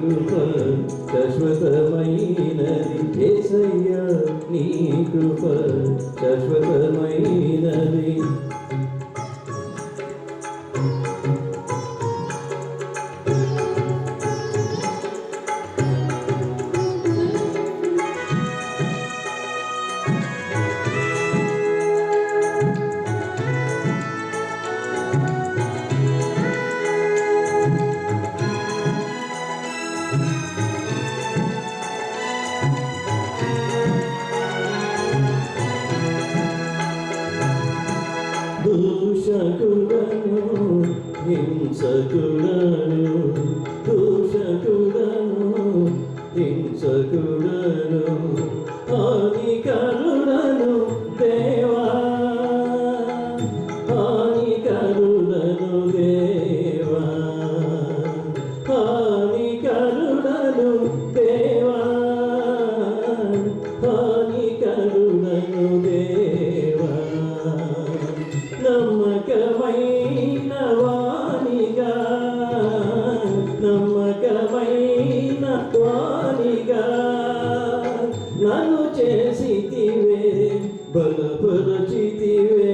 కృప శాశ్వతమైనది యేసయ్యా నీ కృప శాశ్వతమైనది దూషకులను హింసకులను దూషకులను హింసకులను హానికరులను దేవా హానికరులను దేవా హానికరులను దేవా హానికరులను దేవా నమ్మకమైన వానిగా నమ్మకమైన వానిగా నన్ను చేసితివే బలపరచితివే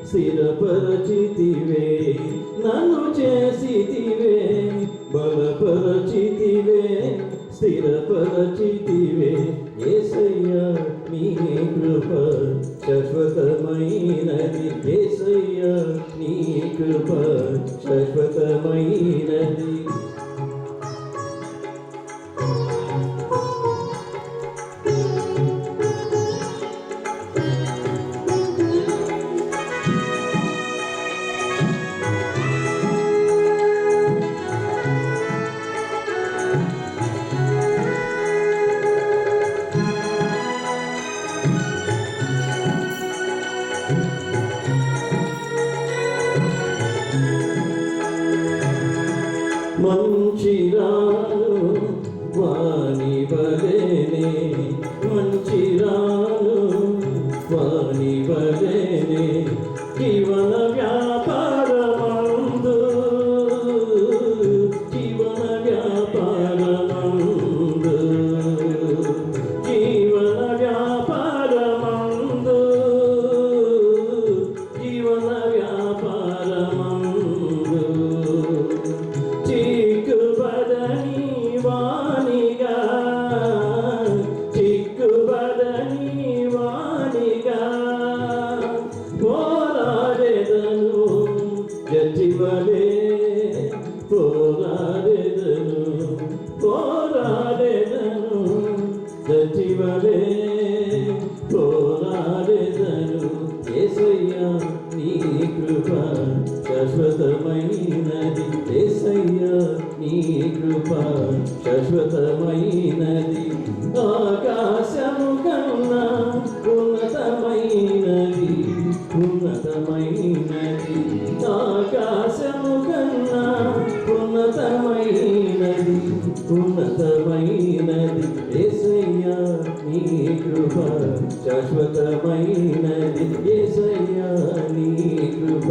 స్థిరపరచితివే నన్ను చేసితివే బలపరచితివే స్థిరపరచితివే యేసయ్యా నీ కృప శాశ్వతమైనది యేసయ్యా నీ కృప శాశ్వతమైనది మంచిరాను వాని వలెనే మంచిరాను వాని వలెనే జీవన వ్యాపారమందు జీవన వ్యాపారమందు జీవన వ్యాపారమందు జీవన వ్యాపారమందు చిక్కుబడని వానిగా చిక్కుబడని వానిగా పోరాడెదను జడ్జివలే పోరాడెదను పోరాడెదను జడ్జివలే పోరాడెదను యేసయ్యా నీ కృప శాశ్వతమైనది యేసయ్యా నీ కృప శాశ్వతమైనది ఆకాశము కన్నా ఉన్నతమైనది ఉన్నతమైనది ఆకాశము కన్నా ఉన్నతమైనది ఉన్నతమైనది యేసయ్యా నీ కృప శాశ్వతమైనది యేసయ్యా నీ కృప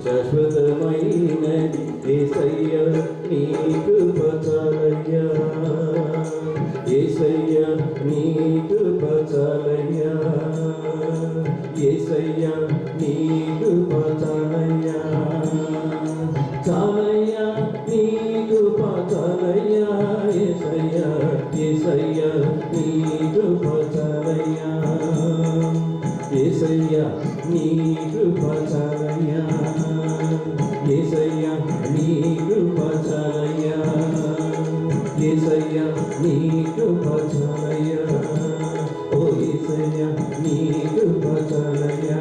శాశ్వతమైనది యేసయ్యా నీ కృప చాలయ్యా యేసయ్యా నీ కృప చాలయ్యా యేసయ్యా నీ కృప చాలయ్యా చాలయ్యా నీ కృప చాలయ్యా యేసయ్యా యేసయ్యా నీ కృప చాలయ్యా యేసయ్యా నీ కృప చాలయ్యా యేసయ్యా నీ కృప చాలయ్యా యేసయ్యా నీ కృప చాలయ్యా ఓ యేసయ్యా నీ కృప చాలయ్యా